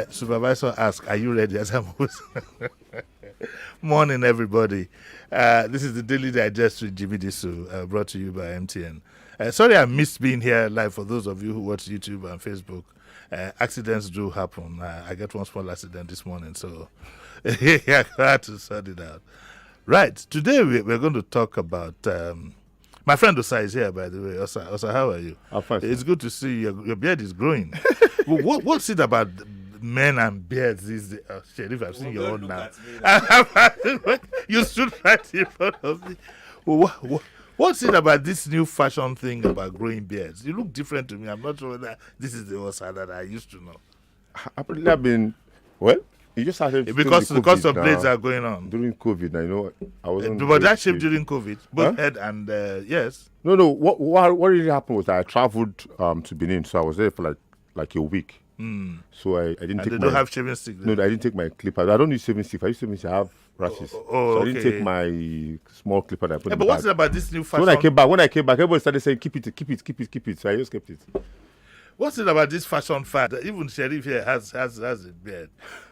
Supervisor asked, "Are you ready?" As I was. Morning, everybody. This is the Daily Digest with Jimi Disu, brought to you by MTN. Sorry, I missed being here live. For those of you who watch YouTube and Facebook, accidents do happen. I got one small accident this morning, so I had to sort it out. Right. Today we're going to talk about. My friend Osa is here, by the way. Osa, how are you? I'm fine. It's good to see you. Your beard is growing. What's it about men and beards these days? Oh, Sheriff, I've seen your own now. You stood right in front of me. What's it about this new fashion thing about growing beards? You look different to me. I'm not sure whether this is the Osa that I used to know. I've been, well, it just started Because the cost of now. blades are going on. During COVID, I know I wasn't. But that shaped during COVID, both head and yes. No. What really happened was that I traveled to Benin, so I was there for like a week. So I didn't take. They don't have shaving stick. No, I didn't take my clipper. I don't use shaving stick. I use shaving stick. I have rashes. So I didn't take my small clipper that I put in the But what's bag. it about this new fashion? So when I came back, everybody started saying, keep it. So I just kept it. What's it about this fashion fad? Even Sheriff here has a beard.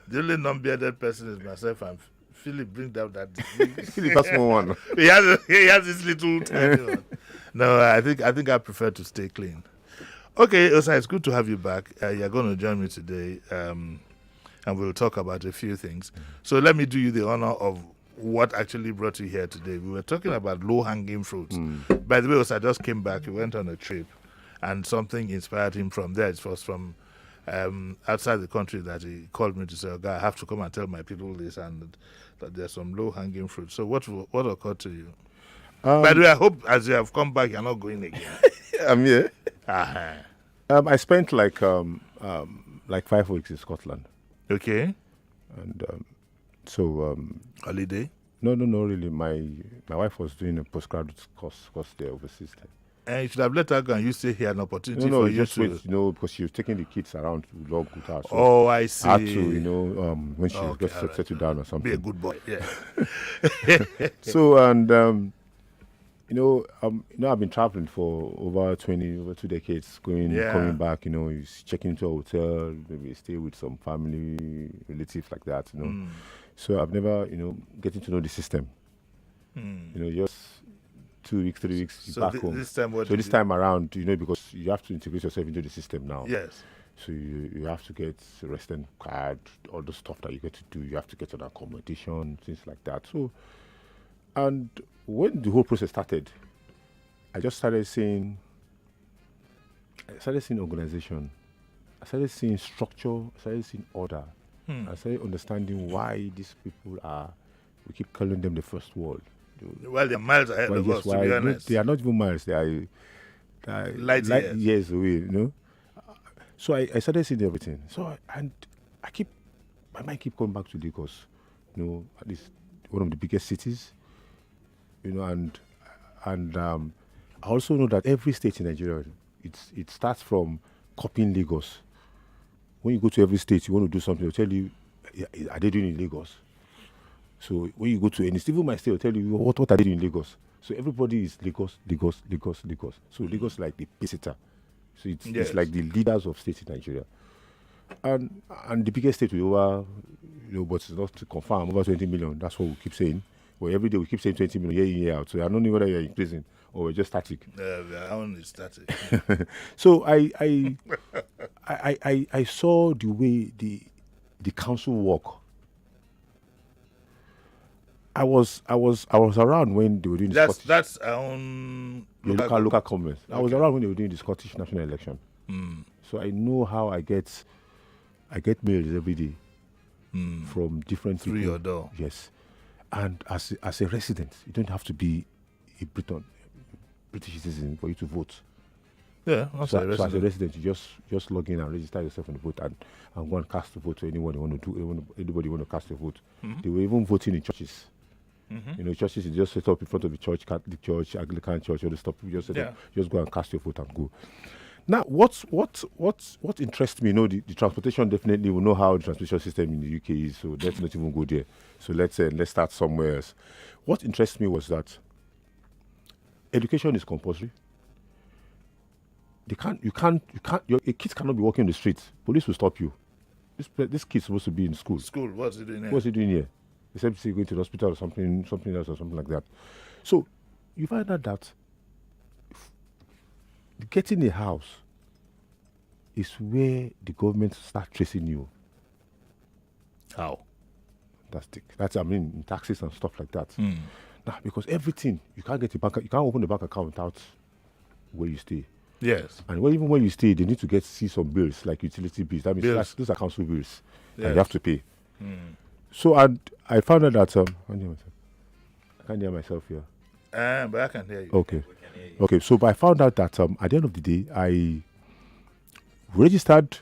The only non-bearded person is myself, and Philip bring down that. Philip, that's small one. He has this little tiny one. No, I think I prefer to stay clean. Okay, Osa, it's good to have you back. You're going to join me today, and we'll talk about a few things. So let me do you the honor of what actually brought you here today. We were talking about low-hanging fruits. By the way, Osa just came back. He went on a trip, and something inspired him from there. It was from outside the country that he called me to say, "Okay, I have to come and tell my people this, and that there's some low-hanging fruit." So what occurred to you? By the way, I hope as you have come back, you're not going again. I'm here. Uh-huh. I spent like 5 weeks in Scotland. Okay. And Holiday? No, really. My wife was doing a postgraduate course there overseas. And you should have let her go and you stay here, an opportunity No, for you just to... wait, because she was taking the kids around to log with her. So Oh, I see. I had to, when she gets all right. settled down or something. Be a good boy, yeah. So, and, I've been traveling for over 2 decades, coming back, you checking into a hotel, maybe stay with some family, relatives like that, So I've never, getting to know the system. Just 2 weeks, 3 weeks, So back home. This time around, because you have to integrate yourself into the system now. Yes. So you have to get a resident card, all the stuff that you get to do. You have to get an accommodation, things like that. So, and when the whole process started, I just started seeing organization. I started seeing structure. I started seeing order. I started understanding why these people we keep calling them the first world. Well, they're miles ahead of us, to be honest. They are not even miles. They are light years away, So I started seeing everything. So, my mind keep coming back to Lagos, at least one of the biggest cities, and I also know that every state in Nigeria, it starts from copying Lagos. When you go to every state, you want to do something, they'll tell you, are they doing in Lagos? So when you go to any state, even my state will tell you, what are they doing in Lagos? So everybody is Lagos. So Lagos is like the pacesetter. So it's like the leaders of states in Nigeria. And the biggest state we over, but it's not to confirm, over 20 million. That's what we keep saying. Well, every day we keep saying 20 million, year in, year out. So I don't know whether you're increasing or we're just static. Our own is static. So I saw the way the council work. I was around when they were doing the That's our own local comments. Okay. I was around when they were doing the Scottish national election. So I know how I get mails every day from different through people. your door. Yes. And as a resident, you don't have to be a British citizen for you to vote. Yeah, so as a resident, you just log in and register yourself on the vote and go and cast the vote to anyone you want to do. Anybody want to cast a vote. They were even voting in churches. Churches, you just set up in front of the church, Catholic church, Anglican church, all the stuff. You just set up, just go and cast your vote and go. Now, what interests me? The transportation, definitely we know how the transportation system in the UK is, so let's not even go there. So let's start somewhere else. What interests me was that education is compulsory. Your kids cannot be walking the streets. Police will stop you. this kid's supposed to be in school. School, what's he doing here? What's he doing here? Except he's going to the hospital or something else or something like that. So you find out that getting a house is where the government start tracing you. How? That's in taxes and stuff like that. Now, because everything you can't open a bank account without where you stay. Yes. And even when you stay, they need to see some bills like utility bills. That means those are council bills that you have to pay. So I found out that I can't hear myself here. But I can hear you. Okay. Okay. So, but I found out that at the end of the day, I registered.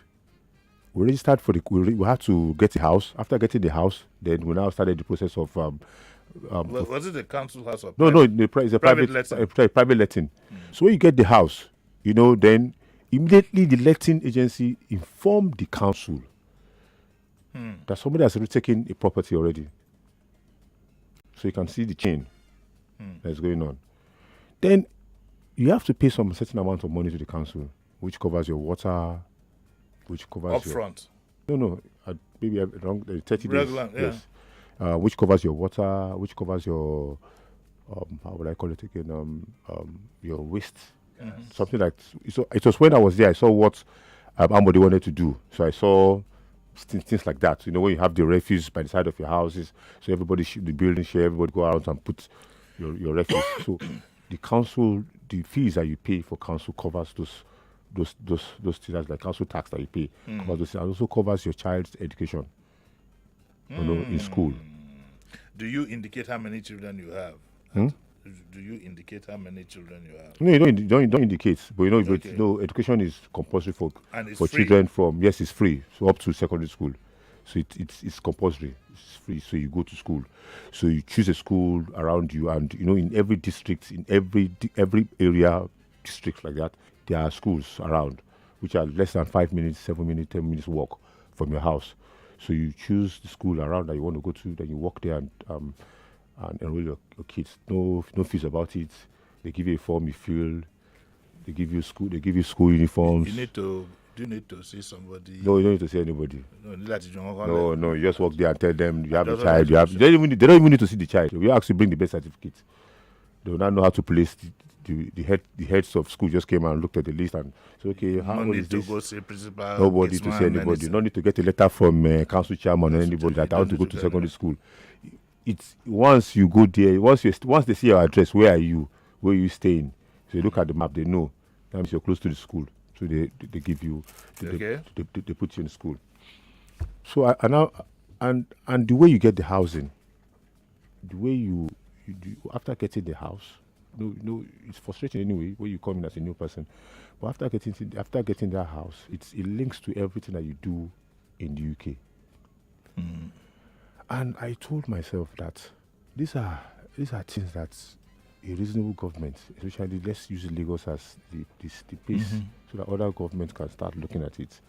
We registered for we had to get a house. After getting the house, then we now started the process of. Was it the council house or no, it's a private letting. Private letting. So when you get the house, then immediately the letting agency informed the council that somebody has retaken a property already. So you can see the chain that's going on. Then you have to pay some certain amount of money to the council, which covers your water, which covers upfront. Maybe around 30 Regular, days. Yes. Which covers your water, which covers your how would I call it again? Your waste. Something like so. It was when I was there I saw what somebody wanted to do. So I saw things like that. When you have the refuse by the side of your houses, so everybody the building share, everybody go out and put your refuse. So the council, the fees that you pay for council covers those things, like council tax that you pay covers those, and also covers your child's education. In school. Do you indicate how many children you have? Do you indicate how many children you have? No, you don't indicate. But education is compulsory for children from it's free, so up to secondary school. So it's compulsory. It's free. So you go to school. So you choose a school around you, and in every district, in every area, district like that, there are schools around, which are less than 5 minutes, 7 minutes, 10 minutes walk from your house. So you choose the school around that you want to go to, then you walk there and enroll your kids. No fees about it. They give you a form you fill. They give you school uniforms. Do you need to see somebody? No, you don't need to see anybody. No, you just walk there and tell them you have a child. They don't even need to see the child. We actually bring the birth certificate. They will not know how to place the heads of school just came and looked at the list and said, okay, how old is this? Go see principal. Nobody to see anybody. No need to get a letter from council chairman or anybody that I want to go to secondary school. It's once you go there, once they see your address, where are you staying? So you look at the map, they know that means you're close to the school. So they give you, they put you in school. So and the way you get the housing, the way you do after getting the house. No, it's frustrating anyway when you come in as a new person. But after getting that house, it links to everything that you do in the UK. And I told myself that these are things that a reasonable government, especially let's use Lagos as the base, so that other governments can start looking at it.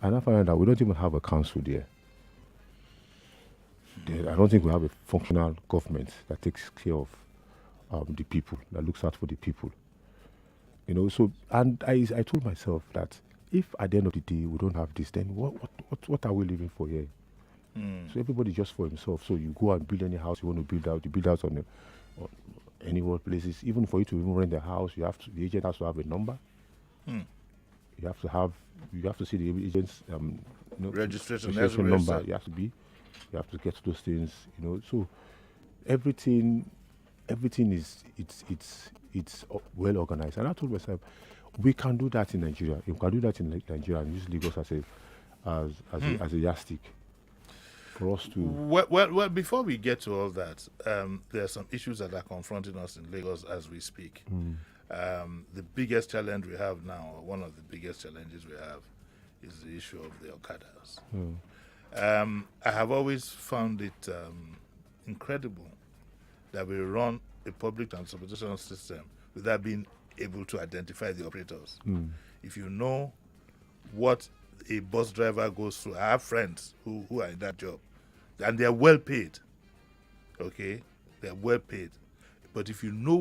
And I found out that we don't even have a council there. I don't think we have a functional government that takes care of the people, that looks out for the people. So and I told myself that if at the end of the day we don't have this, then what are we living for here? So everybody just for himself. So you go and build any house you want to build out. You build out on any workplaces. Even for you to even rent a house, the agent has to have a number. You have to see the agent's registration number. You have to get those things. So everything is it's well organized. And I told myself, we can do that in Nigeria. We can do that in Nigeria and use Lagos as a yardstick for us to. Well, before we get to all that, there are some issues that are confronting us in Lagos as we speak. The biggest challenge we have now, or one of the biggest challenges we have, is the issue of the Okadas. I have always found it incredible that we run a public transportation system without being able to identify the operators. If you know what a bus driver goes through, I have friends who are in that job, and they are well paid. Okay, they are well paid. But if you know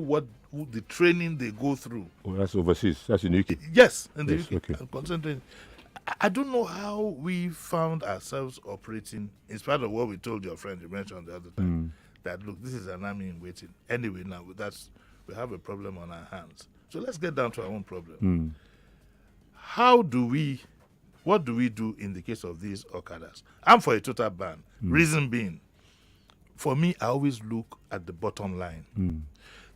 the training they go through, that's overseas. That's in the UK. Yes, in the UK. Okay. I'm concentrating. I don't know how we found ourselves operating, in spite of what we told your friend you mentioned the other time, that look, this is an army in waiting. Anyway, now we have a problem on our hands. So let's get down to our own problem. What do we do in the case of these Okadas? I'm for a total ban. Reason being, for me, I always look at the bottom line.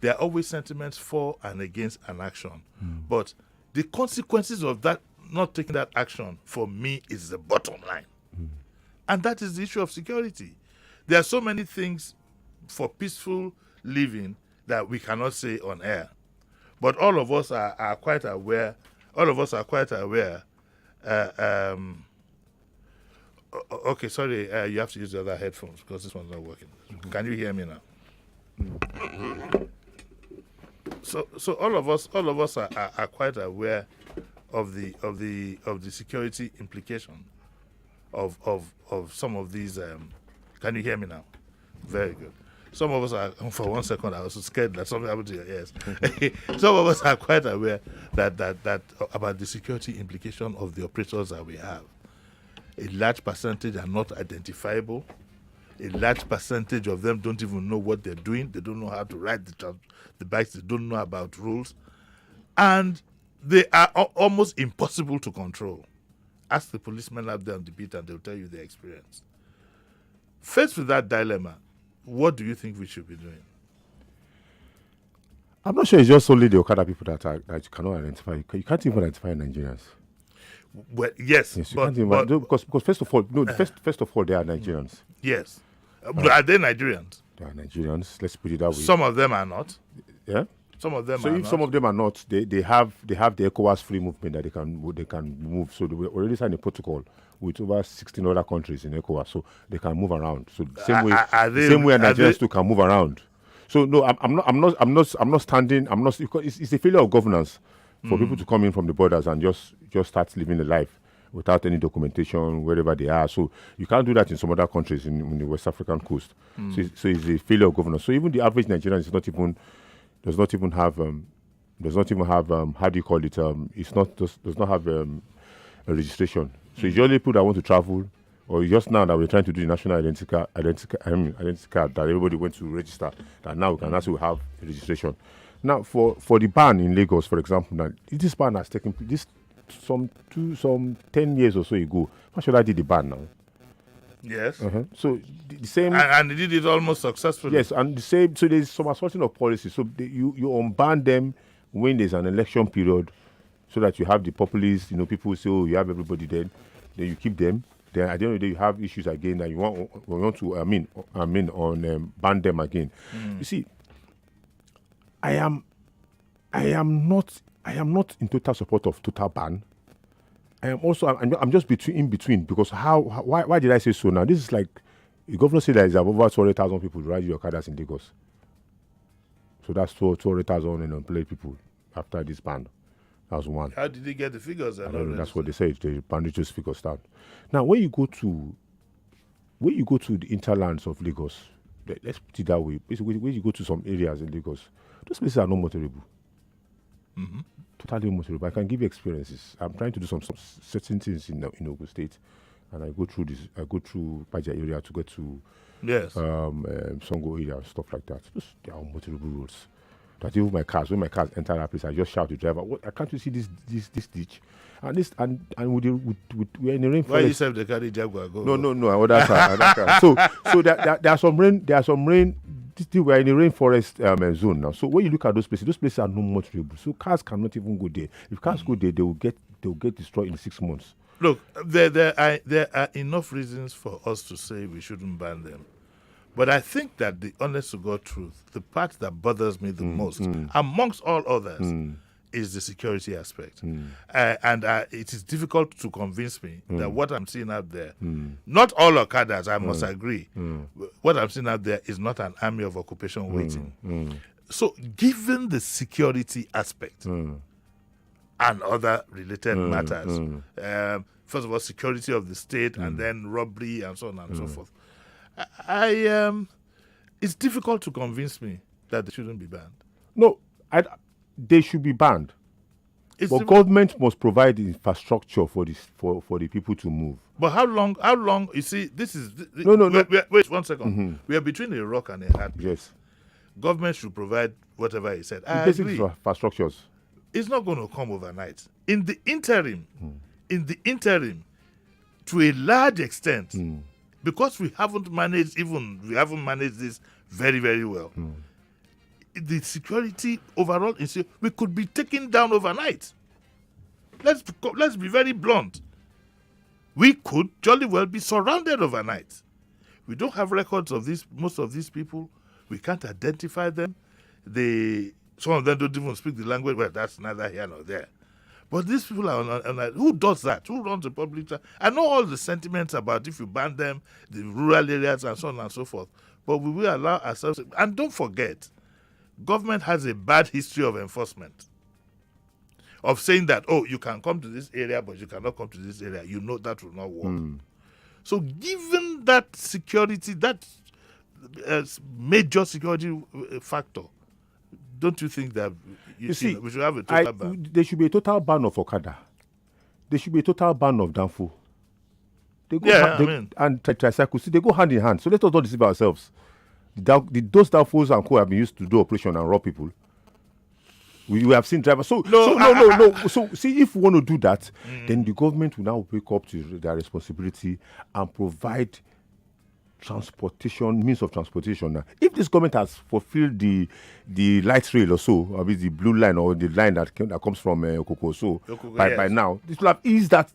There are always sentiments for and against an action. But the consequences of that, not taking that action, for me, is the bottom line. And that is the issue of security. There are so many things for peaceful living that we cannot say on air. But all of us are quite aware. Okay, sorry, you have to use the other headphones because this one's not working. Can you hear me now? So all of us are quite aware of the security implication of some of these. Can you hear me now? Very good. Some of us are, for 1 second, I was scared that something happened to your ears. Some of us are quite aware that about the security implication of the operators that we have. A large percentage are not identifiable. A large percentage of them don't even know what they're doing. They don't know how to ride the bikes. They don't know about rules. And they are almost impossible to control. Ask the policemen out there on the beat and they'll tell you their experience. Faced with that dilemma, what do you think we should be doing? I'm not sure it's just only the Okada people that you cannot identify. You can't even identify Nigerians. Well, yes, you can't even, because first of all, first of all, they are Nigerians. Yes, are they Nigerians? They are Nigerians. Let's put it that way. Some of them are not. Yeah. Some of them. So if some of them are not, they have the ECOWAS free movement that they can move. So they already signed a protocol with over 16 other countries in ECOWAS, so they can move around. So the same way Nigerians too can move around. So no, I'm not standing. I'm not, because it's a failure of governance for people to come in from the borders and just start living a life without any documentation wherever they are. So you can't do that in some other countries in the West African coast. So it's a failure of governance. So even the average Nigerian does not even have how do you call it? Does not have a registration. So it's only people that want to travel, or just now that we're trying to do the national identity card that everybody went to register. That now we can actually have a registration. Now for the ban in Lagos, for example, now this ban has taken place some 10 years or so ago. How should I do the ban now? Yes. So the same, and they did it almost successfully. Yes, and the same. So there's some assaulting of policy. So you unban them when there's an election period, so that you have the populists. People say, "Oh, you have everybody." Then you keep them. Then at the end of the day, you have issues again that you want to ban them again. You see, I am not in total support of total ban. I am also I'm just in between, because why did I say so now? This is like the governor said that there are over 200,000 people riding Okadas in Lagos. So that's 200,000 unemployed people after this ban. That was one. How did they get the figures? That's what they said. The bandit just figures out. Now when you go to the interlands of Lagos, let's put it that way. Basically, when you go to some areas in Lagos, those places are not motorable. Totally motorable. I can give you experiences. I'm trying to do some certain things in Ogun State, and I go through Paja area to get to Songo area and stuff like that. They are motorable roads. That even when my cars enter that place, I just shout to the driver, "What? Can't you see this ditch?" And we're in the rainforest. Why you said the carry Jaguar go? No. Other car. So there are some rain. We're in the rainforest zone now. So when you look at those places are not much motorable. So cars cannot even go there. If cars go there, they will get destroyed in 6 months. Look, there are enough reasons for us to say we shouldn't ban them. But I think that the honest to God truth, the part that bothers me the most, amongst all others, is the security aspect. And it is difficult to convince me that what I'm seeing out there, not all Okadas, I must agree, what I'm seeing out there is not an army of occupation waiting. So given the security aspect and other related matters, first of all, security of the state and then robbery and so on and so forth, it's difficult to convince me that they shouldn't be banned. No, they should be banned. But government must provide the infrastructure for the people to move. But how long? You see, this is No. Wait 1 second. We are between a rock and a hard place. Yes. Government should provide whatever he said. I Basic agree. infrastructures. It's not going to come overnight. In the interim, to a large extent, because we haven't managed this very, very well. The security overall, we could be taken down overnight. Let's be very blunt. We could jolly well be surrounded overnight. We don't have records of most of these people. We can't identify them. Some of them don't even speak the language. Well, that's neither here nor there. But these people are on who does that? Who runs the public? I know all the sentiments about if you ban them, the rural areas and so on and so forth. But we will allow ourselves. And don't forget, government has a bad history of enforcement. Of saying that, you can come to this area, but you cannot come to this area. You know that will not work. So given that security, that major security factor, don't you think that we should have a total ban? There should be a total ban of Okada. There should be a total ban of Danfo. And tricycles. They go hand in hand. So let us not deceive ourselves. Those Danfos and co have been used to do operation and rob people. We have seen drivers. So see, if we want to do that, then the government will now wake up to their responsibility and provide means of transportation. Now, if this government has fulfilled the light rail or so, I mean the blue line or the line that comes from Okoko, by now, this will have eased that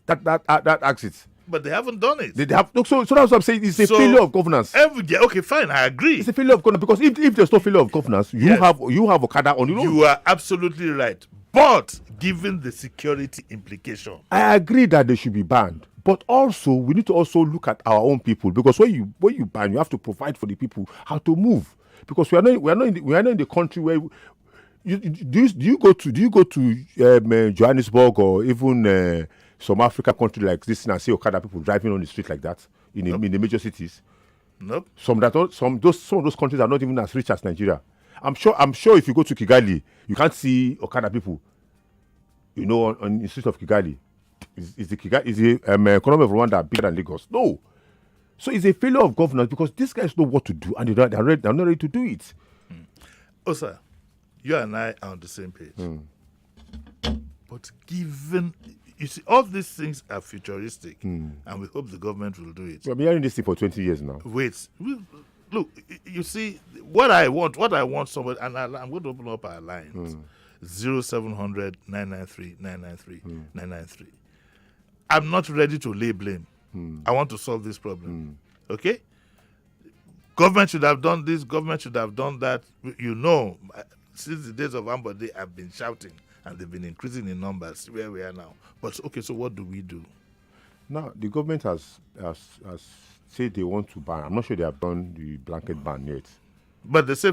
axis. But they haven't done it. They have. So that's what I'm saying. It's a failure of governance. Okay, fine. I agree. It's a failure of governance because if there's no failure of governance, you have Okada on the road. You are absolutely right. But given the security implication, I agree that they should be banned. But also, we need to also look at our own people because when you ban, you have to provide for the people how to move. Because we are not in the country where do you go to Johannesburg or even some African country like this and see Okada people driving on the street like that in the major cities? Nope. Some of those countries are not even as rich as Nigeria. I'm sure if you go to Kigali, you can't see Okada people, on the streets of Kigali. Is the economy of Rwanda bigger than Lagos? No. So it's a failure of governance because these guys know what to do and they're not ready to do it. Sir, you and I are on the same page. But given, you see, all these things are futuristic, and we hope the government will do it. We've been hearing this thing for 20 years now. Wait, look, you see, what I want somebody, and I'm going to open up our lines, 0700 993 993 993. I'm not ready to lay blame. I want to solve this problem. Okay? Government should have done this, government should have done that. Since the days of Ambode, I've been shouting, and they've been increasing in numbers where we are now. But, okay, so what do we do? Now, the government has said they want to ban. I'm not sure they have done the blanket ban yet. But they say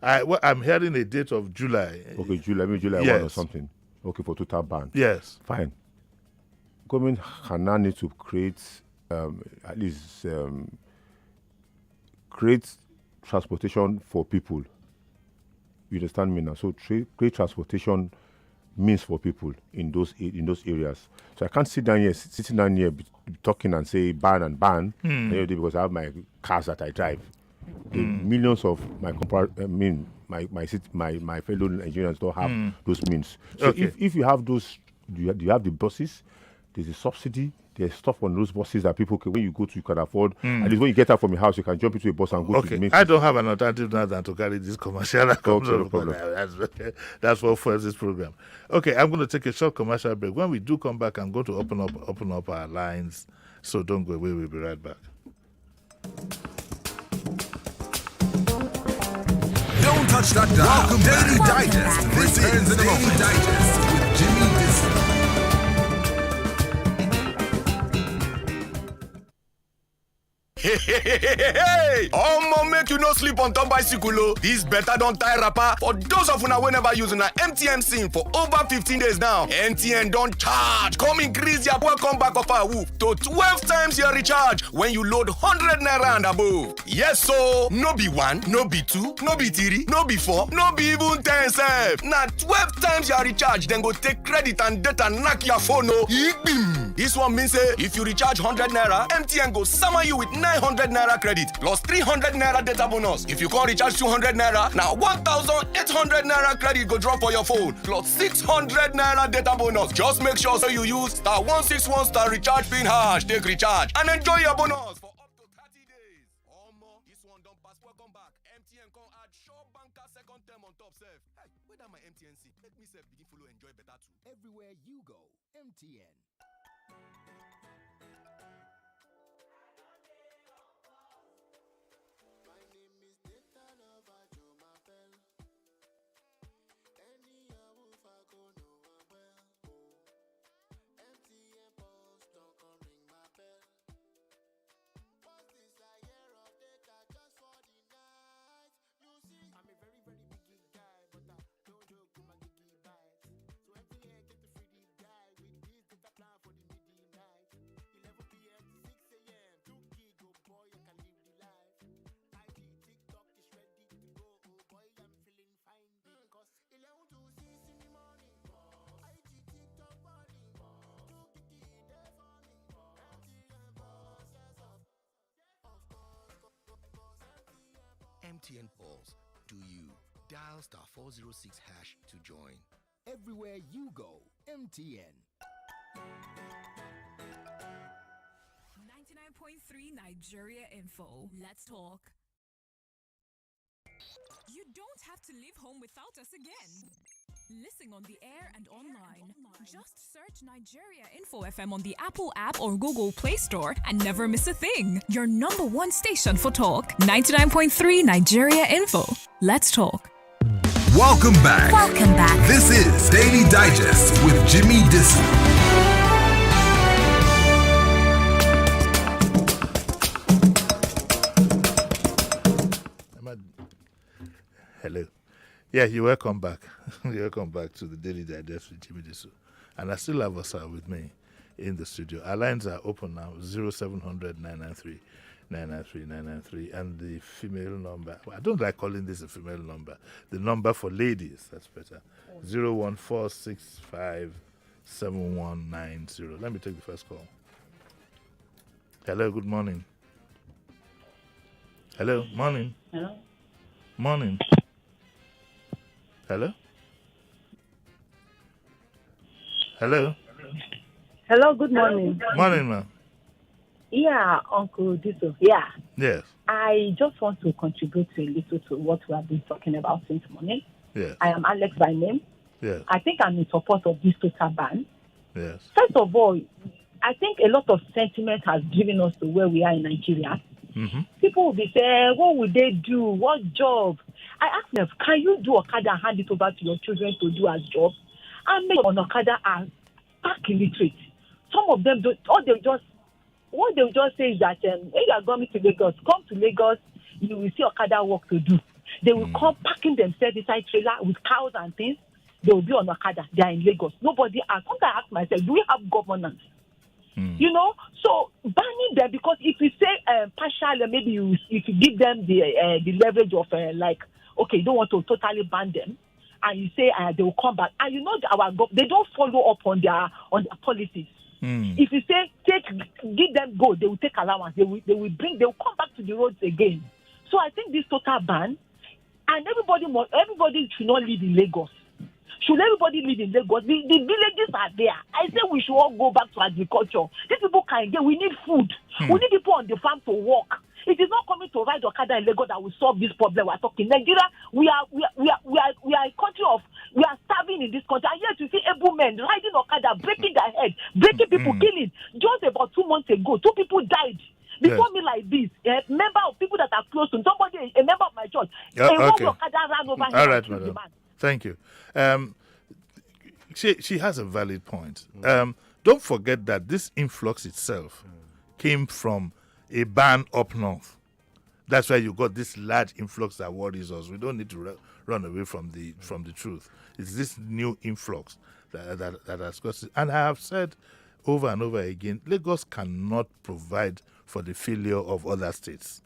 I'm hearing a date of July. Okay, July 1 or something. Okay, for total ban. Yes. Fine. Government can now need to create at least create transportation for people. You understand me now? So create transportation means for people in those areas. So I can't sitting down here talking and say ban because I have my cars that I drive. The millions of my fellow Nigerians don't have those means. So if you have those, you have the buses. There's a subsidy. There's stuff on those buses that people can, when you go to, you can afford. At least when you get out from your house, you can jump into a bus and go to the main. I don't have an alternative now than to carry this commercial. No problem. That's what fuels this program. Okay, I'm going to take a short commercial break. When we do come back, I'm going to open up our lines. So don't go away. We'll be right back. Don't touch that dial. Welcome Daily Digest. This is Daily Digest with Jimi Disu. Hey, Omo, make make you no sleep on top bicycle. Oh. This better don't tie rapper for those of una wey never use una MTN SIM for over 15 days now. MTN don't charge. Come increase your welcome back of our woof to 12 times your recharge when you load 100 naira and above. Yes, so no be 1, no be 2, no be 3, no be 4, no be even 10 sef. Now 12 times your recharge, then go take credit and data knock your phone. Oh, Igbim. This one means say if you recharge 100 naira, MTN go summer you with 900 naira credit plus 300 naira data bonus. If you can't recharge 200 naira, now 1,800 naira credit go drop for your phone plus 600 naira data bonus. Just make sure so you use *161 star recharge pin hash take recharge and enjoy your bonus for up to 30 days. This one don't pass welcome back. MTN can add short banker second term on top self. Hey, where that my MTN see? Make me self begin follow enjoy better too. Everywhere you go, MTN. MTN Pulse. Do you dial *406# to join? Everywhere you go, MTN. 99.3 Nigeria Info. Let's talk. You don't have to leave home without us again. Listen on the air and online. Just search Nigeria Info FM on the Apple app or Google Play Store and never miss a thing. Your number one station for talk. 99.3 Nigeria Info. Let's talk. Welcome back. Welcome back. This is Daily Digest with Jimi Disu. Hello. Yeah, you're welcome back. You're welcome back to the Daily Digest with Jimi Disu. And I still have Osa with me in the studio. Our lines are open now, 0700 993 993 993. And the female number, well, I don't like calling this a female number. The number for ladies, that's better, 014657190. Let me take the first call. Hello, good morning. Hello, morning. Hello? Morning. Hello? Hello? Hello, good morning. Morning, ma'am. Yeah, Uncle Disu. Yeah. Yes. I just want to contribute a little to what we have been talking about since morning. Yes. I am Alex by name. Yes. I think I'm in support of this total ban. Yes. First of all, I think a lot of sentiment has driven us to where we are in Nigeria. Mm-hmm. People will be saying, what would they do? What job? I ask them, can you do Okada and hand it over to your children to do as job? And make on Okada are back illiterate. Some of them don't. What they'll just say is that when you are going to Lagos, come to Lagos, you will see Okada work to do. They will come packing themselves inside trailer with cows and things. They will be on Okada. They are in Lagos. Nobody asks. Sometimes I ask myself, do we have governance? You know, so banning them, because if you say partial, maybe if you give them the leverage of okay, you don't want to totally ban them, and you say they will come back, and you know they don't follow up on their policies. If you say give them go, they will take allowance. They will come back to the roads again. So I think this total ban, and everybody should not live in Lagos. Should everybody live in Lagos? The villages are there. I say we should all go back to agriculture. These people can get. We need food. We need people on the farm to work. It is not coming to ride Okada in Lagos that will solve this problem we're talking. Nigeria, we are a country of, we are starving in this country. And yet you see able men riding Okada, breaking their head, breaking people, killing. Just about 2 months ago, 2 people died. Before me like this, a member of people that are close to somebody, a member of my church, okay. Okada ran over him. All right, madam. Thank you. She has a valid point. Don't forget that this influx itself came from a ban up north. That's why you got this large influx that worries us. We don't need to run away from the truth. It's this new influx that has caused it. And I have said over and over again, Lagos cannot provide for the failure of other states.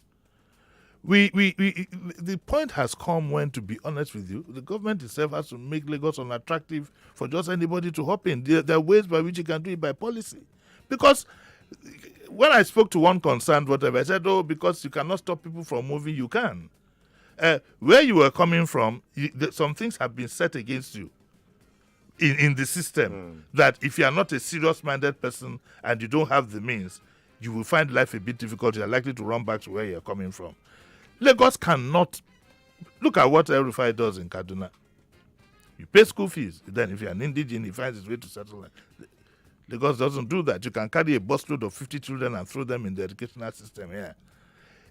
The point has come when, to be honest with you, the government itself has to make Lagos unattractive for just anybody to hop in. There are ways by which you can do it by policy. Because when I spoke to one concerned, whatever, I said, oh, because you cannot stop people from moving, you can. Where you were coming from, some things have been set against you in the system, that if you are not a serious-minded person and you don't have the means, you will find life a bit difficult. You are likely to run back to where you're coming from. Lagos cannot. Look at what El Rufai does in Kaduna. You pay school fees. Then if you're an indigene, he finds his way to settle. Lagos doesn't do that. You can carry a busload of 50 children and throw them in the educational system here.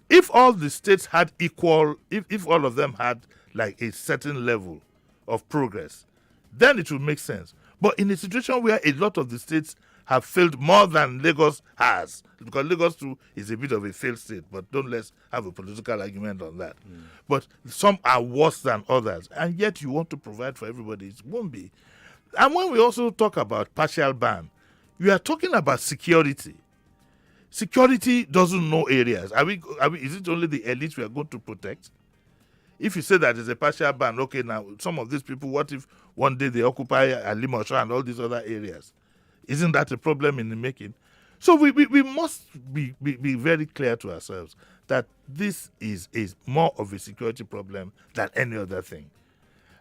If all the states had equal, if all of them had like a certain level of progress, then it would make sense. But in a situation where a lot of the states have failed more than Lagos has, because Lagos too is a bit of a failed state, but let's have a political argument on that. But some are worse than others, and yet you want to provide for everybody. It won't be. And when we also talk about partial ban, we are talking about security. Security doesn't know areas. Is it only the elites we are going to protect? If you say that there's a partial ban, okay, now some of these people, what if one day they occupy Alimosho and all these other areas? Isn't that a problem in the making? So we must be very clear to ourselves that this is more of a security problem than any other thing.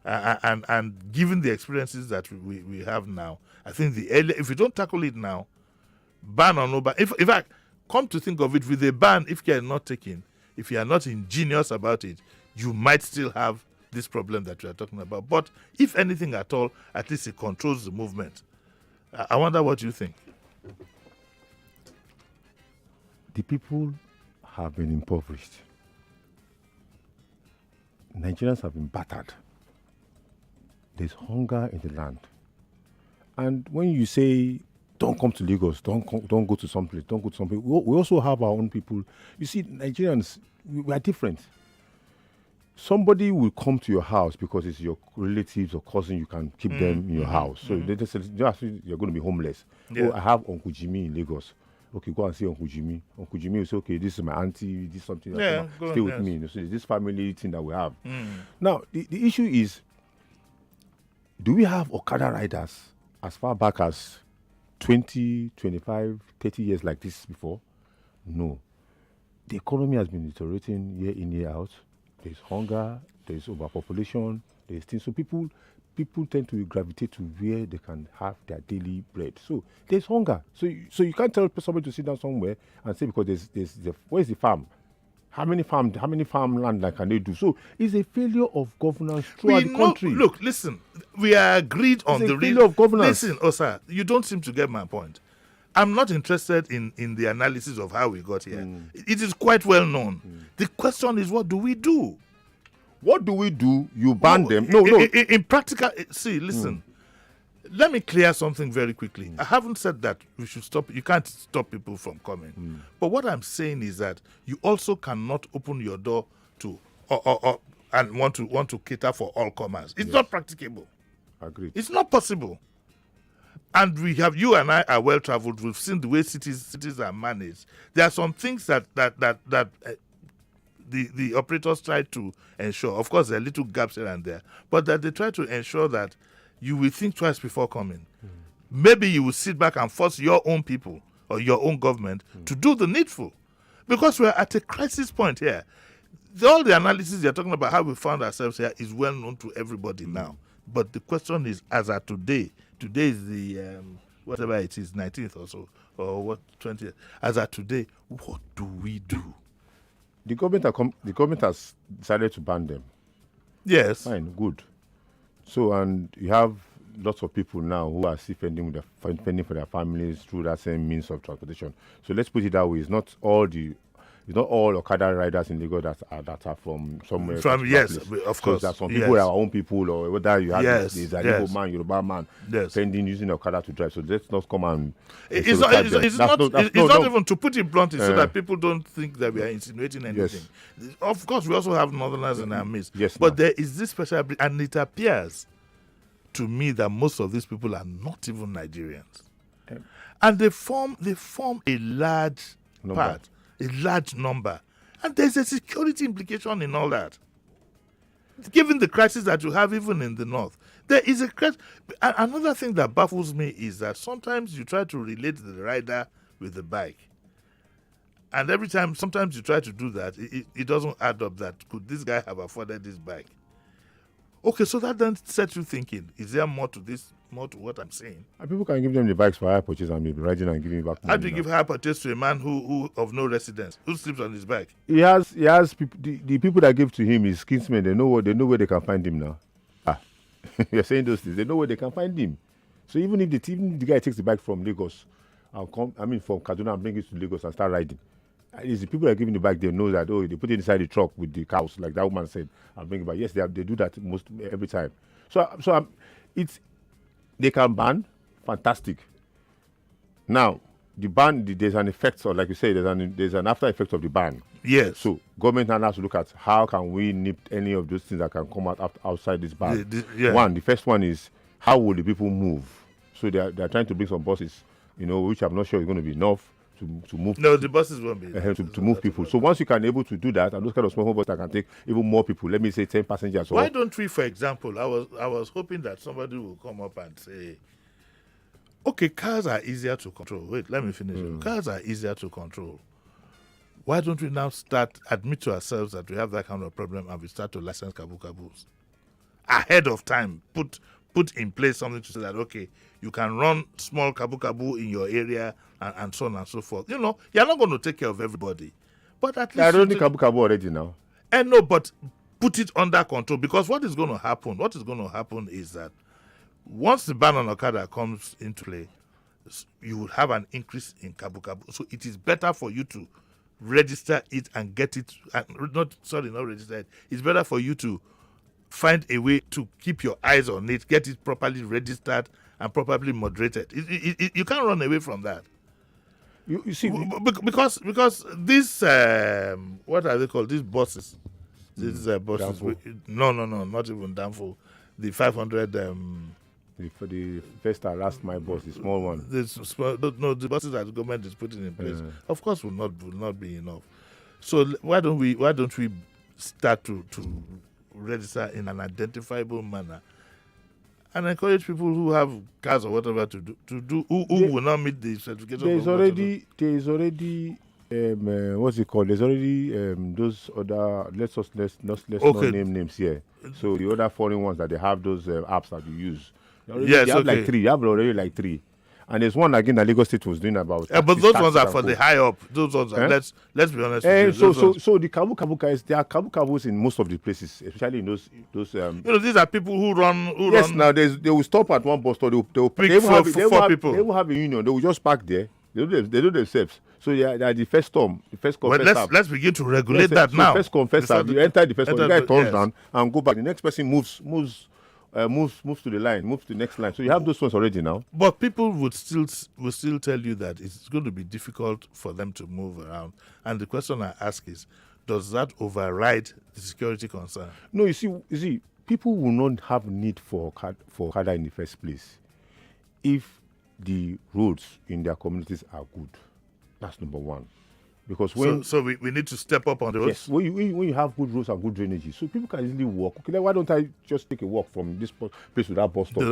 And given the experiences that we have now, I think if we don't tackle it now, ban or no ban, in fact, come to think of it, with a ban, if care not taken, if you are not ingenious about it, you might still have this problem that we are talking about. But if anything at all, at least it controls the movement. I wonder what you think. The people have been impoverished. Nigerians have been battered. There's hunger in the land. And when you say, don't come to Lagos, don't go to some place, don't go to some place, we also have our own people. You see, Nigerians, we are different. Somebody will come to your house because it's your relatives or cousin, you can keep them in your house. So they just say, you're going to be homeless. Yeah. Oh, I have Uncle Jimmy in Lagos. Okay, go and see Uncle Jimmy. Uncle Jimmy will say, okay, this is my auntie, this is something. Stay with me. So this family thing that we have. Now, the issue is, do we have Okada riders as far back as 20, 25, 30 years like this before? No. The economy has been deteriorating year in, year out. There's hunger, there's overpopulation, there's things. So people tend to gravitate to where they can have their daily bread. So there's hunger. So you can't tell somebody to sit down somewhere and say, because where's the farm? How many farmland can they do? So it's a failure of governance throughout the country. Look, listen, we are agreed on the failure of governance. Listen, Osa, you don't seem to get my point. I'm not interested in the analysis of how we got here. It is quite well known. The question is, what do we do? What do we do? You ban them? No. In practical, see, listen. Let me clear something very quickly. I haven't said that we should stop. You can't stop people from coming. But what I'm saying is that you also cannot open your door to and want to cater for all comers. It's not practicable. Agreed. It's not possible. And you and I are well traveled. We've seen the way cities are managed. There are some things that the operators try to ensure. Of course, there are little gaps here and there, but that they try to ensure that you will think twice before coming. Maybe you will sit back and force your own people or your own government to do the needful, because we're at a crisis point here. All the analysis you're talking about, how we found ourselves here, is well known to everybody now. But the question is, as at today is the whatever it is, 19th or so, or what, 20th. As at today, what do we do? The government has decided to ban them. Yes. Fine, good. So, and you have lots of people now who are still fending for their families through that same means of transportation. So let's put it that way. It's not all the it's not all Okada riders in Lagos that are from somewhere. From particular yes, place. of So course. there are some yes. people that are our own people, or whether you have Yes, there's a yes. Igbo man, Yoruba man, Yes. pending using Okada to drive. So let's not come and It's stereotype them. it's That's not, no- that's it's no- not no. even to put it bluntly so that people don't think that we are insinuating anything. Of course, we also have Northerners in our midst. Yes, but ma'am. there is this special, and it appears to me that most of these people are not even Nigerians, and they form a large Number. part, a large number, and there's a security implication in all that. Given the crisis that you have even in the north, there is a crisis. Another thing that baffles me is that sometimes you try to relate the rider with the bike, and sometimes you try to do that, it doesn't add up. That could this guy have afforded this bike? Okay, so that then sets you thinking: is there more to this? More to what I'm saying? And people can give them the bikes for hire purchase and maybe riding and giving back money. How do you now. give hire purchase to a man who of no residence, who sleeps on his bike? He has people, the people that give to him is kinsmen. They know where they can find him now. You're saying those things. They know where they can find him. So even if the guy takes the bike from Lagos and from Kaduna and bring it to Lagos and start riding, it's the people that are giving the bike. They know that they put it inside the truck with the cows, like that woman said, and bring it back. Yes, they do that every time. They can ban, fantastic. Now the ban, there's an effect, or like you say, there's an after effect of the ban. Yes. So government now has to look at how can we nip any of those things that can come out outside this ban. The first one is how will the people move? So they are trying to bring some buses, which I'm not sure is going to be enough to move. No, the buses won't be to move people. So once you can able to do that, and those kind of small buses that can take even more people, let me say 10 passengers. Why don't we, for example, I was hoping that somebody will come up and say, okay, cars are easier to control. Wait, let me finish. Cars are easier to control. Why don't we now admit to ourselves that we have that kind of problem, and we start to license kabu-kabus ahead of time? Put in place something to say that, okay, you can run small kabu-kabu in your area and so on and so forth. You're not going to take care of everybody. But at least... I don't need kabu-kabu already now. No, but put it under control, because what is going to happen is that once the ban on Okada comes into play, you will have an increase in kabu-kabu. So it is better for you to register it and get it, not register it. It's better for you to find a way to keep your eyes on it, get it properly registered and properly moderated. You can't run away from that. You see, because these what are they called? These buses. These buses. No, not even Danfo. The 500. For the first and last mile bus, the small one. The buses that the government is putting in place, of course, will not be enough. So why don't we start to register in an identifiable manner and encourage people who have cars or whatever to do who will not meet the certification? There is already what's it called? There's already those other let's not name names here. So the other foreign ones that they have those apps that you use. You have like three. You have already like three. And there's one again that Lagos State was doing about. But those ones are for the high up. Those ones are, let's be honest with you. So the kabu guys, there are kabu-kabus in most of the places, especially in those these are people who run. Yes, now they will stop at one bus stop. They will pick four people. They will have a union. They will just park there. They do themselves. So they are the first come first serve. Let's begin to regulate that now. First come first serve. You enter the first one. The guy turns down and go back. The next person moves to the line, moves to the next line. So you have those ones already now. But people will still tell you that it's going to be difficult for them to move around. And the question I ask is, does that override the security concern? No, you see, people will not have need for Okada in the first place if the roads in their communities are good. That's number one. Because so we need to step up on the roads. Yes, when you have good roads and good drainage, so people can easily walk. Okay, then why don't I just take a walk from this place to that bus stop?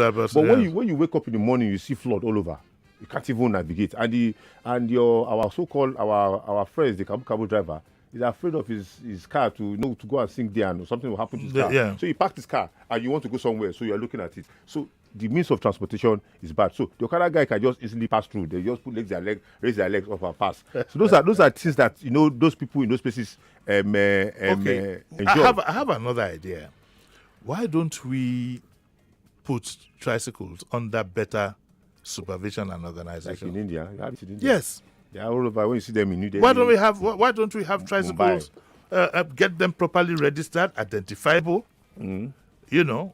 When you wake up in the morning, you see flood all over. You can't even navigate. Our so-called our friends, the kabu driver, is afraid of his car to go and sink there and something will happen to his car. Yeah. So he parked his car and you want to go somewhere, so you're looking at it. So the means of transportation is bad. So the Okada guy can just easily pass through. They just raise their legs off and pass. So those are things that those people in those places enjoy. I have another idea. Why don't we put tricycles under better supervision and organization? Like in India, Yes. They are all over. When you see them in New Delhi, Why don't we have tricycles? Get them properly registered, identifiable. You know,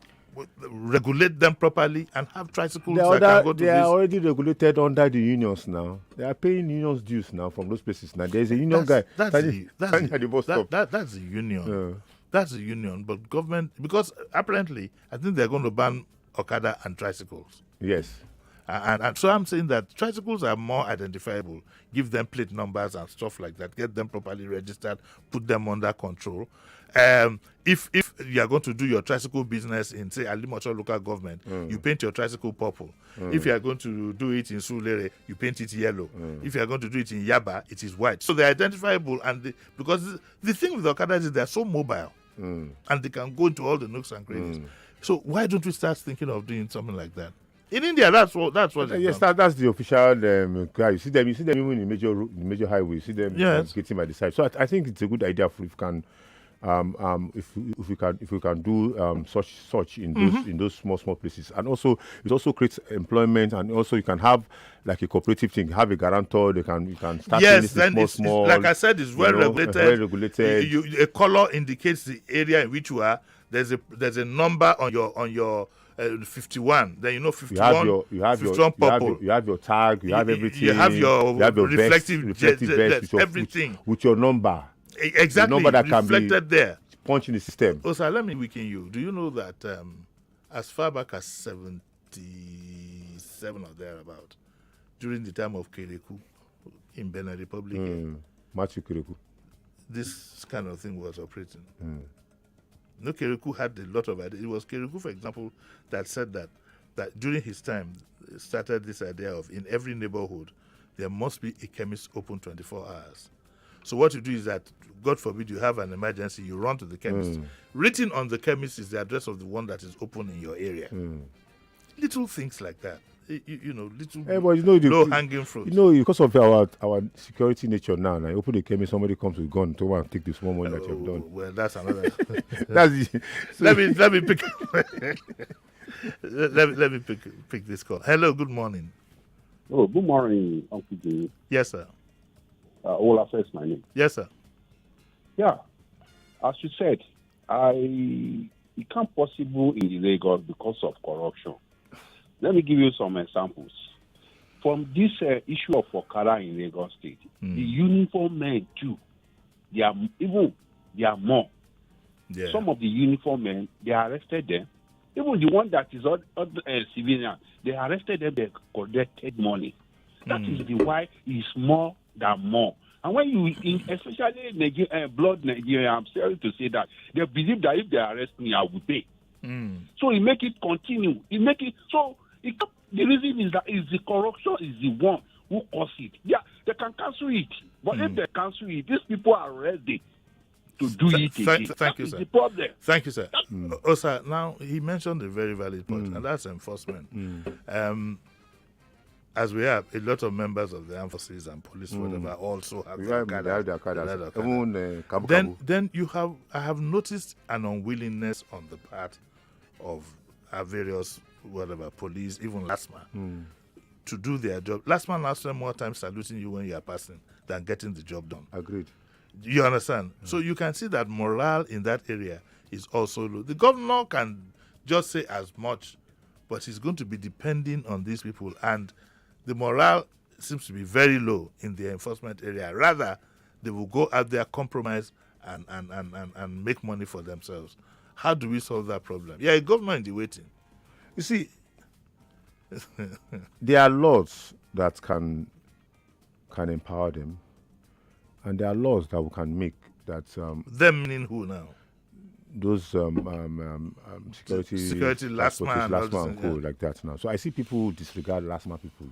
regulate them properly, and have tricycles that can go to they are already regulated under the unions now. They are paying unions dues now from those places. Now there's a union guy. That's the bus stop. That's the union. That's the union. But government, because apparently, I think they're going to ban Okada and tricycles. Yes. And so I'm saying that tricycles are more identifiable. Give them plate numbers and stuff like that. Get them properly registered. Put them under control. If you are going to do your tricycle business in, say, Alimocho local government, you paint your tricycle purple. If you are going to do it in Sulere, you paint it yellow. If you are going to do it in Yaba, it is white. So they're identifiable. And because the thing with the Okada is they're so mobile. And they can go into all the nooks and crannies. So why don't we start thinking of doing something like that? In India, that's what. Yes, that's the official cry. You see them even in major highways. You see them getting by the side. So I think it's a good idea if we can, if we can do such in those small places, and also it also creates employment, and also you can have like a cooperative thing. Have a guarantor. You can start. Yes, then small. Like I said, it's well regulated. Well regulated. A color indicates the area in which you are. There's a number on your 51. Then you know 51. You have 51 purple. You have your tag. You have everything. You have your reflective vest with everything with your number. Exactly. The number that reflected can be there. Punched in the system. Oh, sir, let me weaken you. Do you know that as far back as 77 or thereabout, during the time of Kereku in Benin Republic, Matthew Kereku, this kind of thing was operating. No, Kereku had a lot of ideas. It was Kereku, for example, that said that during his time started this idea of in every neighborhood there must be a chemist open 24 hours. So what you do is that, God forbid, you have an emergency, you run to the chemist. Written on the chemist is the address of the one that is open in your area. Little things like that. Low-hanging fruit. Because of our security nature now, I open the chemist, somebody comes with a gun to want to take the small money that you've done. Well, that's another. Let me pick. let me pick this call. Hello, good morning. Oh, good morning, Uncle Jimmy. Yes, sir. Ola says my name. Yes, sir. Yeah, as you said, it can't possible in Lagos because of corruption. Let me give you some examples. From this issue of Okada in Lagos State, the uniform men too, they are more. Yeah. Some of the uniform men, they arrested them. Even the one that is civilian, they arrested them, they collected money. That is why it's more than more. And when you, especially blood Nigeria, I'm sorry to say that, they believe that if they arrest me, I will pay. So it make it continue. The reason is that the corruption is the one who caused it. Yeah, they can cancel it. But if they cancel it, these people are ready to do it again. Thank you, sir. Sir. The problem. Thank you, sir. Oh, sir, now he mentioned a very valid point, and that's enforcement. As we have, a lot of members of the armed forces and police, whatever, also have their Okada. Then I have noticed an unwillingness on the part of our various, police, even LASMA, to do their job. LASMA now spend more time saluting you when you are passing than getting the job done. Agreed. You understand? So you can see that morale in that area is also low. The governor can just say as much, but he's going to be depending on these people, and the morale seems to be very low in the enforcement area. Rather, they will go out there, compromise, and make money for themselves. How do we solve that problem? Yeah, a government in the waiting. You see, there are laws that can empower them, and there are laws that we can make that. Them meaning who now? Those security last man and co like that now. So I see people disregard last man people.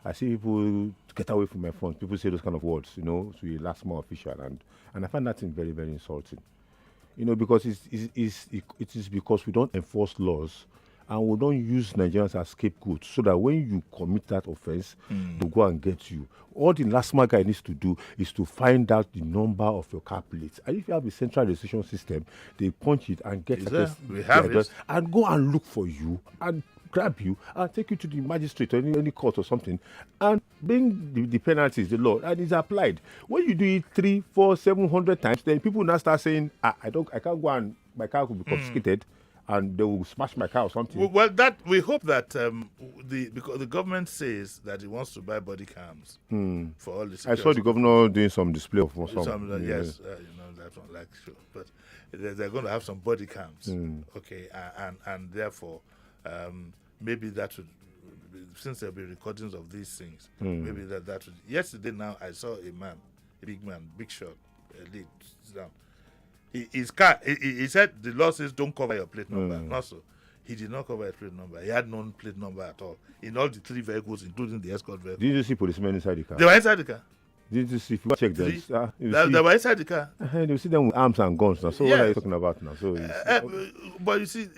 I see people get away from my phone. People say those kind of words, to a last man official, and I find that thing very, very insulting. Because it is because we don't enforce laws and we don't use Nigerians as scapegoats, so that when you commit that offense, they'll go and get you. All the last man guy needs to do is to find out the number of your car plates. And if you have a central registration system, they punch it and get we have it. and go and look for you and grab you and take you to the magistrate or any court or something and bring the penalties, the law, and it's applied. When you do it 3, 4, 700 times, then people now start saying, I can't go and my car could be confiscated and they will smash my car or something. Well, that we hope that because the government says that it wants to buy body cams for all the I security. saw the governor doing some display of some. Yes, that one like sure, but they're going to have some body cams. Okay, and therefore maybe that would, since there'll be recordings of these things, maybe that would. Yesterday now I saw a man, a big man, big shot, elite, down. His car, he said the law says don't cover your plate number. Not so. He did not cover his plate number. He had no plate number at all in all the 3 vehicles, including the escort vehicle. Did you see policemen inside the car? They were inside the car. Did you see? If you check them, They were inside the car. you see them with arms and guns now. So what are you talking about now? So but you see,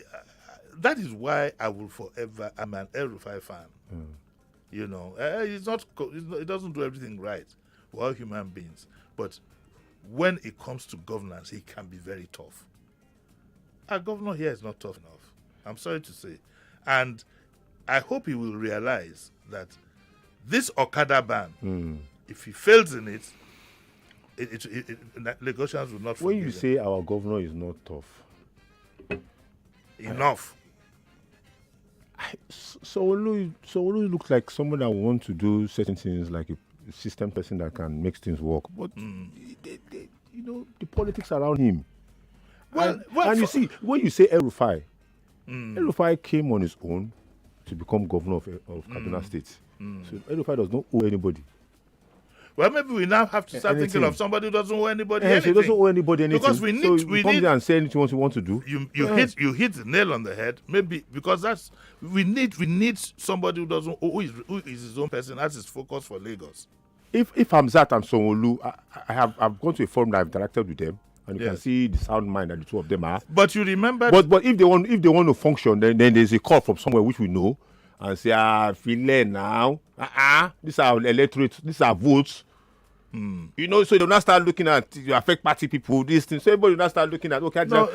that is why I will forever. I'm an El-Rufai fan. You know, it doesn't do everything right. We're all human beings, but when it comes to governance, he can be very tough. Our governor here is not tough enough. I'm sorry to say. And I hope he will realize that this Okada ban, if he fails in it, Lagosians will not forgive when you him. say our governor is not tough, Enough. Sowolu looks like someone that wants to do certain things, like a system person that can make things work. But the politics around him. And you see, when you say El-Rufai, El-Rufai came on his own to become governor of Kaduna State. So El-Rufai does not owe anybody. Well, maybe we now have to start thinking of somebody who doesn't owe anybody anything. So he doesn't owe anybody anything. Because we need and say anything you want to do. You hit the nail on the head. Maybe because we need somebody who doesn't who is his own person, has his focus for Lagos. If I'm Zat and Sonwolu, I've gone to a forum that I've interacted with them, and you can see the sound mind that the two of them are. But you remember, but if they want to function, then there's a call from somewhere which we know, and say feel now, these are electorate, these are votes. You know, so they'll not start looking at you affect party people, this thing. So everybody will not start looking at but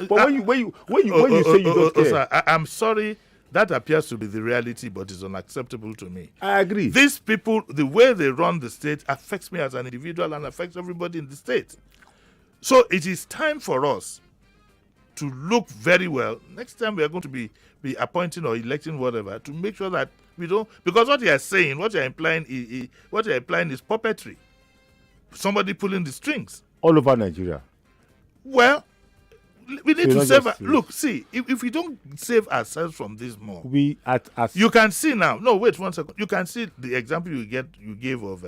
when you say you don't care, sir, I'm sorry. That appears to be the reality, but it's unacceptable to me. I agree. These people, the way they run the state, affects me as an individual and affects everybody in the state. So it is time for us to look very well. Next time we are going to be appointing or electing whatever, to make sure that we don't, because what you are saying, what you're implying is puppetry. Somebody pulling the strings. All over Nigeria. Well, we need to save. Look, see, if we don't save ourselves from this more, you can see now. No, wait 1 second. You can see the example you gave of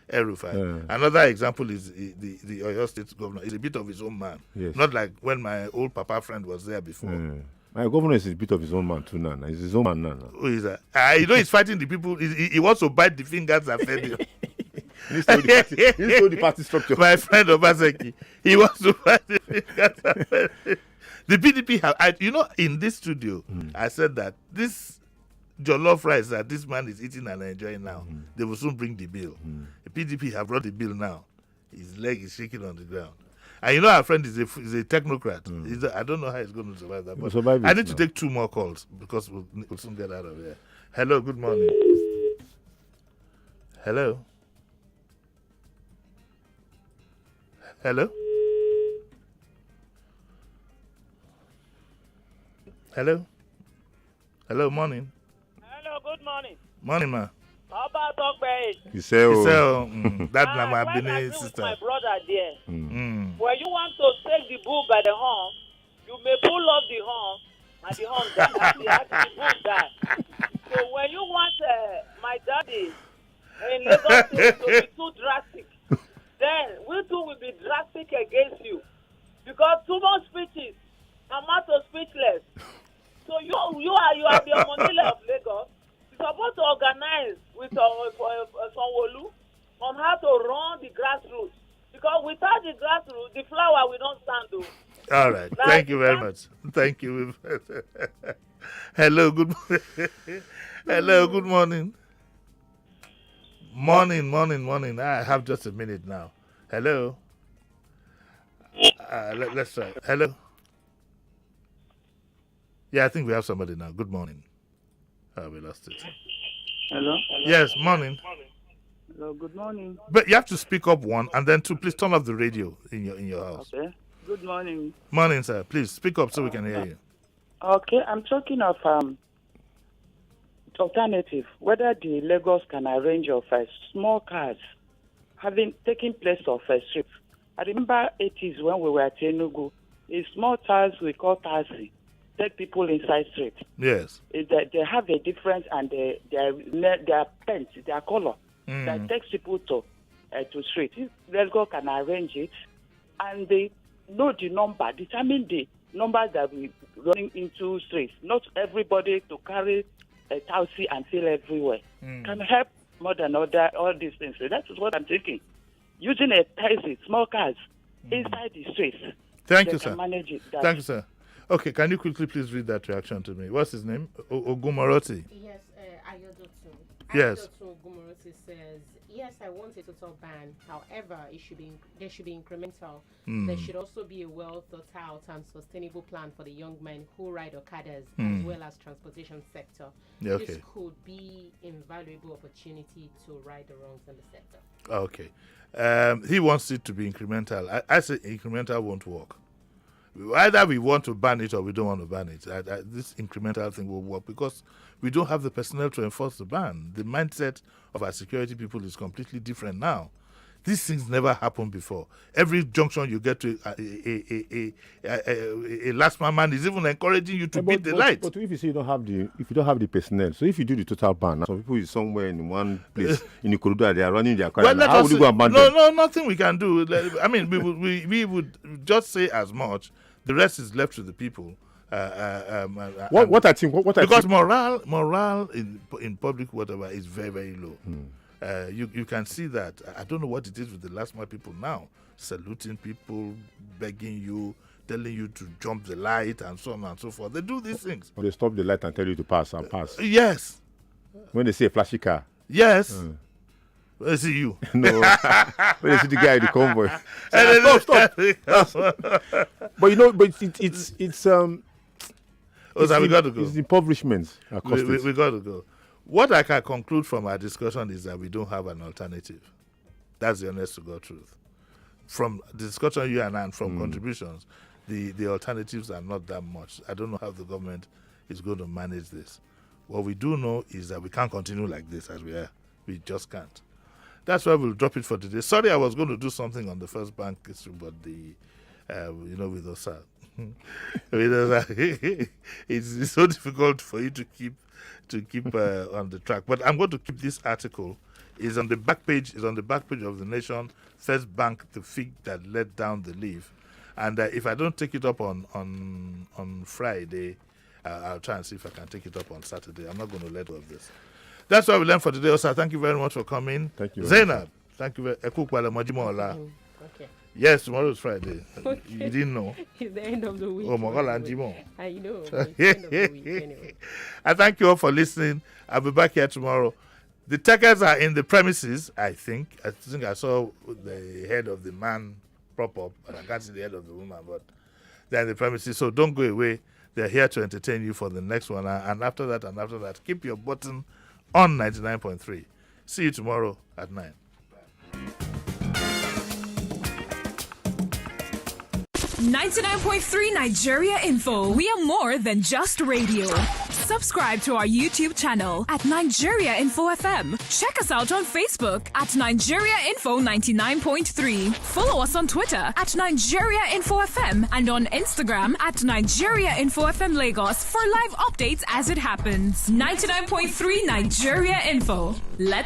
El-Rufai. Another example is the Oyo State governor. He's a bit of his own man. Yes. Not like when my old papa friend was there before. My governor is a bit of his own man too now. He's his own man now. Who is that? You know, he's fighting the people. He wants to bite the fingers that fed him. He the party structure. My friend Obaseki, he wants to fight the fingers that fed him. The PDP have, in this studio, I said that this jollof rice that this man is eating and enjoying now, they will soon bring the bill. The PDP have brought the bill now. His leg is shaking on the ground. And our friend is a technocrat. I don't know how he's going to survive that. But I need to take 2 more calls because we'll soon get out of here. Hello, good morning. Hello. Hello? Hello? Hello, morning. Hello, good morning. Morning, ma. How about Ogbe? You say, that's my Benin sister. My brother there. When you want to take the bull by the horn, you may pull off the horn, and the horn die, the bull die. So when you want my daddy in Lagos State to be too drastic, then we too will be drastic against you. Because too much speeches, I'm not so speechless. So you are the Omonile of Lagos. You're supposed to organize with Sonwolu on how to run the grassroots. Because without the grassroots, the flower will not stand though. All right. Thank you very much. Thank you. Hello, good morning. Hello, good morning. Morning. I have just a minute now. Hello. Let's try. Hello. Yeah, I think we have somebody now. Good morning. We lost it. Hello? Yes, morning. Hello, good morning. But you have to speak up one, and then two, please turn off the radio in your house. Okay. Good morning. Morning, sir. Please speak up so we can hear you. Okay, I'm talking of alternative, whether the Lagos can arrange of small cars taking place of streets. I remember 80s when we were at Enugu, a small cars we call taxi, take people inside street. Yes. They have a difference and their paint, their color, that takes people to street. If Lagos can arrange it and they know the number, determine the number that we running into streets. Not everybody to carry a taxi and fill everywhere. Can help more than all these things. So that is what I'm thinking. Using a taxi, small cars, inside the streets. Thank you, sir. Manage it. Thank you, sir. Okay, can you quickly please read that reaction to me? What's his name? Ogumoroti. Yes, Ayodotu. Yes. Ayodotu Ogumoroti says, yes, I want a total ban. However, there should be incremental. There should also be a well thought out and sustainable plan for the young men who ride Okadas as well as transportation sector. Yeah, okay. This could be invaluable opportunity to right the wrongs in the sector. Okay. He wants it to be incremental. I say incremental won't work. Either we want to ban it or we don't want to ban it. This incremental thing will work because we don't have the personnel to enforce the ban. The mindset of our security people is completely different now. These things never happened before. Every junction you get to, a last man is even encouraging you to beat the light. But if you say you don't have the personnel, so if you do the total ban, some people is somewhere in one place in the corridor, they are running their car. How would you go about that? No, nothing we can do. I mean, we would just say as much. The rest is left to the people. What I think because morale in public whatever is very, very low. You can see that. I don't know what it is with the last mile people now, saluting people, begging you, telling you to jump the light and so on and so forth. They do these things. Or they stop the light and tell you to pass and pass. Yes. When they say a flashy car. Yes. I see you. No. When they see the guy in the convoy. Stop. But it's we got to go. It's impoverishment. We got to go. What I can conclude from our discussion is that we don't have an alternative. That's the honest to God truth. From the discussion you and I, and from contributions, the alternatives are not that much. I don't know how the government is going to manage this. What we do know is that we can't continue like this as we are. We just can't. That's why we'll drop it for today. Sorry, I was going to do something on the first bank issue, but with Osa. It's so difficult for you to keep on the track. But I'm going to keep this article. It's on the back page. It's on the back page of the Nation. First Bank, the fig that let down the leaf. And if I don't take it up on Friday, I'll try and see if I can take it up on Saturday. I'm not going to let go of this. That's what we learned for today. Osa, thank you very much for coming. Thank you. Zainab, thank you very much. Okay. Yes, tomorrow is Friday. Okay. You didn't know. It's the end of the week. Oh, my God, I know. It's the end of the week anyway. I thank you all for listening. I'll be back here tomorrow. The techers are in the premises, I think. I think I saw the head of the man prop up, and I can't see the head of the woman, but they're in the premises. So don't go away. They're here to entertain you for the next one. And after that, keep your button on 99.3. See you tomorrow at 9. 99.3 Nigeria Info. We are more than just radio. Subscribe to our YouTube channel at Nigeria Info FM. Check us out on Facebook at Nigeria Info 99.3. Follow us on Twitter at Nigeria Info FM and on Instagram at Nigeria Info FM Lagos for live updates as it happens. 99.3 Nigeria Info. Let's